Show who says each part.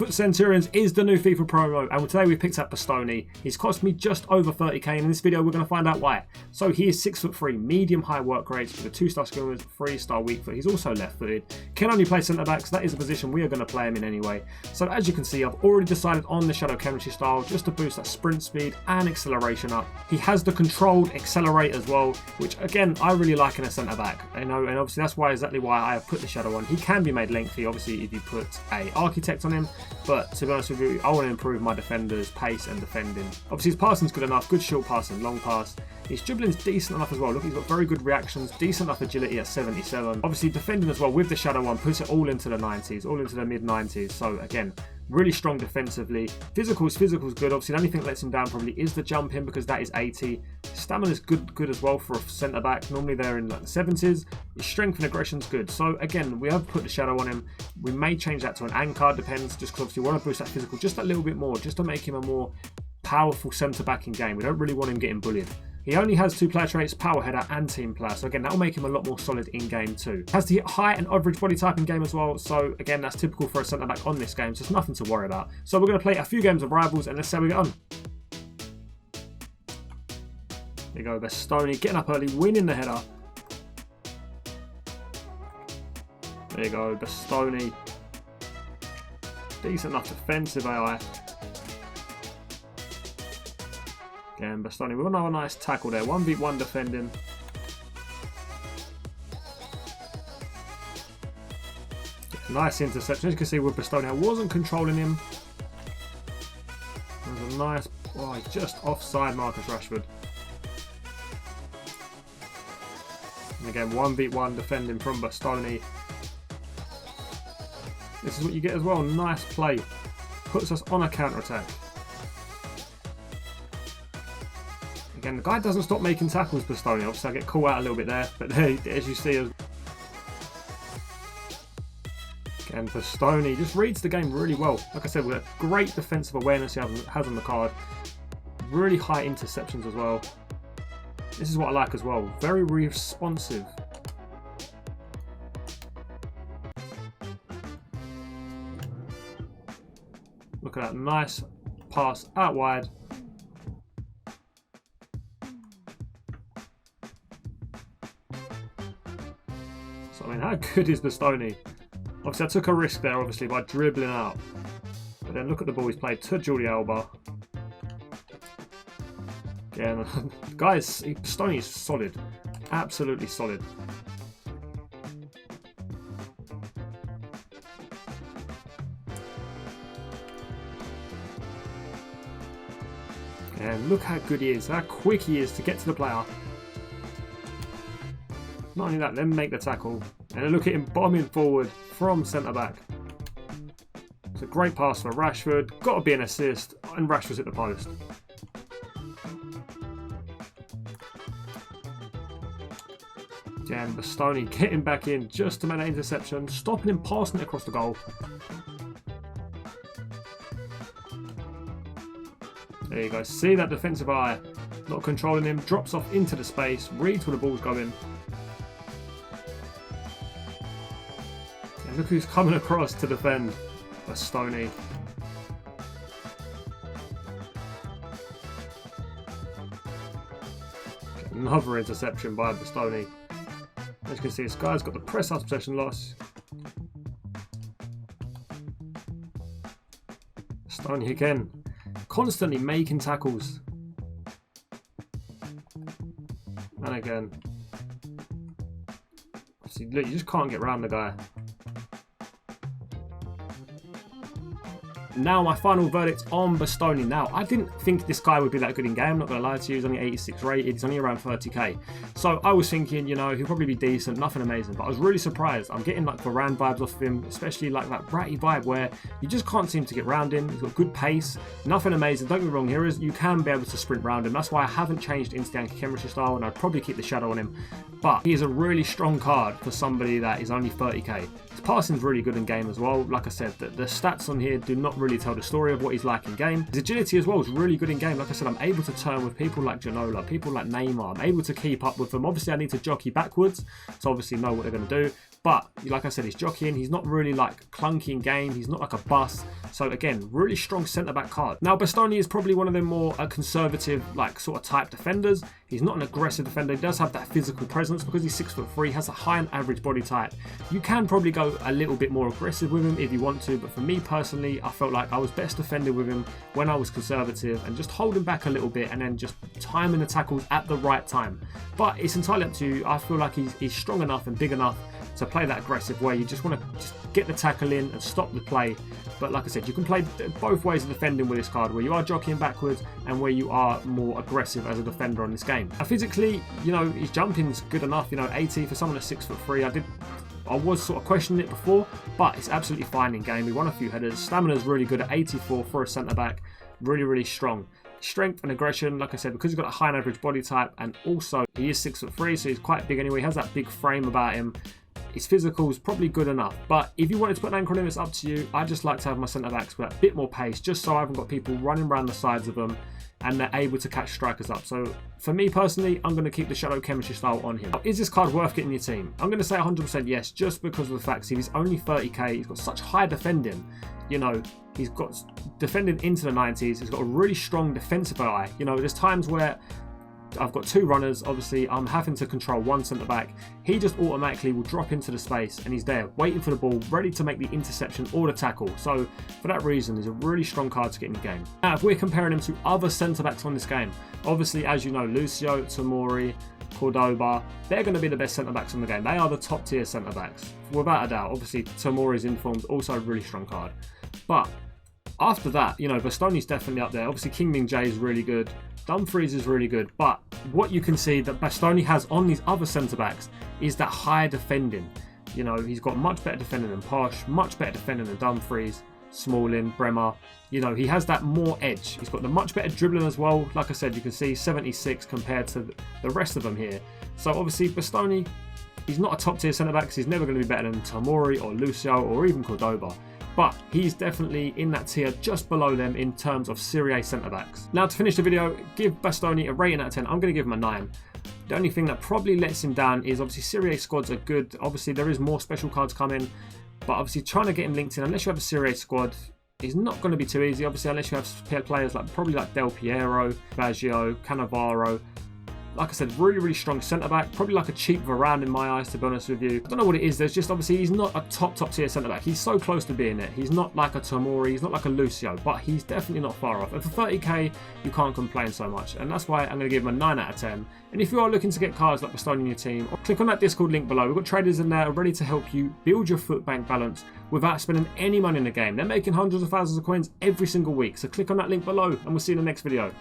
Speaker 1: FUT Centurions is the new FIFA promo, and today we picked up Bastoni. He's cost me just over 30k, and in this video we're going to find out why. So he is 6'3", medium-high work rates with a 2-star skill moves, 3-star weak foot. He's also left-footed. Can only play centre-back, so that is a position we are going to play him in anyway. So as you can see, I've already decided on the shadow chemistry style just to boost that sprint speed and acceleration up. He has the controlled accelerate as well, which again I really like in a centre-back. And obviously that's exactly why I have put the shadow on. He can be made lengthy, obviously, if you put a architect on him. But to be honest with you, I want to improve my defender's pace and defending. Obviously his passing's good enough, good short passing, long pass. His dribbling's decent enough as well. Look, he's got very good reactions, decent enough agility at 77. Obviously defending as well with the shadow one puts it all into the 90s, all into the mid 90s. So again, really strong defensively. Physical's good. Obviously the only thing that lets him down probably is the jumping, because that is 80. Stamina's good as well for a centre back. Normally they're in like the 70s. His strength and aggression's good. So again, we have put the shadow on him. We may change that to an anchor, depends, just because obviously we want to boost that physical just a little bit more, just to make him a more powerful centre back in game. We don't really want him getting bullied. He only has 2 player traits, power header and team player. So again, that will make him a lot more solid in game too. Has the height and average body type in game as well. So again, that's typical for a centre back on this game. So it's nothing to worry about. So we're going to play a few games of rivals and let's see how we get on. There you go, Bastoni getting up early, winning the header. There you go, Bastoni. Decent enough defensive AI. Again, Bastoni with another nice tackle there. 1v1 defending. Nice interception. As you can see with Bastoni, I wasn't controlling him. There's a nice, oh, he's just offside Marcus Rashford. And again, 1v1 defending from Bastoni. This is what you get as well. Nice play. Puts us on a counter-attack. Again, the guy doesn't stop making tackles, Bastoni. Obviously, I get caught out a little bit there. But there, as you see, again, Bastoni just reads the game really well. Like I said, with a great defensive awareness he has on the card. Really high interceptions as well. This is what I like as well. Very responsive. Look at that nice pass out wide. So, I mean, how good is Bastoni? Obviously, I took a risk there, obviously, by dribbling out. But then look at the ball he's played to Jordi Alba. Again, guys, Bastoni is solid. Absolutely solid. And look how good he is, how quick he is to get to the player. Not only that, then make the tackle. And then look at him bombing forward from centre-back. It's a great pass for Rashford. Got to be an assist. And Rashford's hit the post. Again, Bastoni getting back in just to make that interception. Stopping him passing it across the goal. There you go. See that defensive eye. Not controlling him. Drops off into the space. Reads where the ball's going. And look who's coming across to defend. Bastoni. Another interception by Bastoni. As you can see, this guy's got the press out possession loss. Bastoni again. Constantly making tackles. And again. See, look, you just can't get around the guy. Now my final verdict on Bastoni. Now, I didn't think this guy would be that good in game, I'm not going to lie to you. He's only 86 rated, he's only around 30k. So I was thinking, you know, he'll probably be decent, nothing amazing. But I was really surprised. I'm getting like Varane vibes off of him, especially like that bratty vibe where you just can't seem to get round him. He's got good pace, nothing amazing. Don't get me wrong, you can be able to sprint round him. That's why I haven't changed into the chemistry style, and I'd probably keep the shadow on him. But he is a really strong card for somebody that is only 30k. His passing's really good in game as well. Like I said, the stats on here do not really tell the story of what he's like in game. His agility as well is really good in game. Like I said, I'm able to turn with people like Ginola, people like Neymar. I'm able to keep up with them. Obviously, I need to jockey backwards to obviously know what they're going to do. but like I said, he's jockeying. He's not really like clunky in game. He's not like a bust. So again, really strong centre-back card. Now, Bastoni is probably one of them more conservative, like sort of type defenders. He's not an aggressive defender. He does have that physical presence because he's 6'3", has a high and average body type. You can probably go a little bit more aggressive with him if you want to, but for me personally, I felt like I was best defended with him when I was conservative and just holding back a little bit and then just timing the tackles at the right time. But it's entirely up to you. I feel like he's strong enough and big enough to play that aggressive way. You just want to just get the tackle in and stop the play. But like I said, you can play both ways of defending with this card, where you are jockeying backwards and where you are more aggressive as a defender on this game. Now, physically, you know, his jumping's good enough. You know, 80 for someone that's 6'3". I was sort of questioning it before, but it's absolutely fine in game. He won a few headers. Stamina's really good at 84 for a centre back. Really, really strong. Strength and aggression, like I said, because he's got a high and average body type, and also he is 6'3", so he's quite big anyway. He has that big frame about him. His physical is probably good enough, but if you wanted to put an anchor on him, it's up to you. I just like to have my centre backs with a bit more pace, just so I haven't got people running around the sides of them and they're able to catch strikers up. So for me personally, I'm going to keep the Shadow Chemistry style on him. Is this card worth getting your team? I'm going to say 100% yes, just because of the fact he's only 30k, he's got such high defending. You know, he's got defending into the 90s, he's got a really strong defensive eye. You know, there's times where I've got two runners, obviously I'm having to control one centre back. He just automatically will drop into the space and he's there waiting for the ball, ready to make the interception or the tackle. So for that reason, he's a really strong card to get in the game. Now, if we're comparing him to other centre backs on this game, obviously, as you know, Lucio, Tomori, Cordoba, they're going to be the best centre backs in the game. They are the top tier centre backs, without a doubt. Obviously, Tomori's informed, also a really strong card. But after that, you know, Bastoni's definitely up there. Obviously, King Ming Jae is really good. Dumfries is really good, but what you can see that Bastoni has on these other centre-backs is that high defending. You know, he's got much better defending than Posh, much better defending than Dumfries, Smalling, Bremer. You know, he has that more edge. He's got the much better dribbling as well. Like I said, you can see 76 compared to the rest of them here. So obviously, Bastoni, he's not a top-tier centre-back because he's never going to be better than Tomori or Lucio or even Cordoba. But he's definitely in that tier just below them in terms of Serie A centre-backs. Now, to finish the video, give Bastoni a rating out of 10. I'm going to give him a 9. The only thing that probably lets him down is obviously Serie A squads are good. Obviously, there is more special cards coming. But obviously, trying to get him linked in, unless you have a Serie A squad, is not going to be too easy. Obviously, unless you have players like probably like Del Piero, Baggio, Cannavaro. Like I said, really, really strong centre-back. Probably like a cheap Varane in my eyes, to be honest with you. I don't know what it is. There's just, obviously, he's not a top tier centre-back. He's so close to being it. He's not like a Tomori. He's not like a Lucio. But he's definitely not far off. And for 30k, you can't complain so much. And that's why I'm going to give him a 9 out of 10. And if you are looking to get cards like Bastoni in your team, click on that Discord link below. We've got traders in there ready to help you build your FUT bank balance without spending any money in the game. They're making hundreds of thousands of coins every single week. So click on that link below and we'll see you in the next video.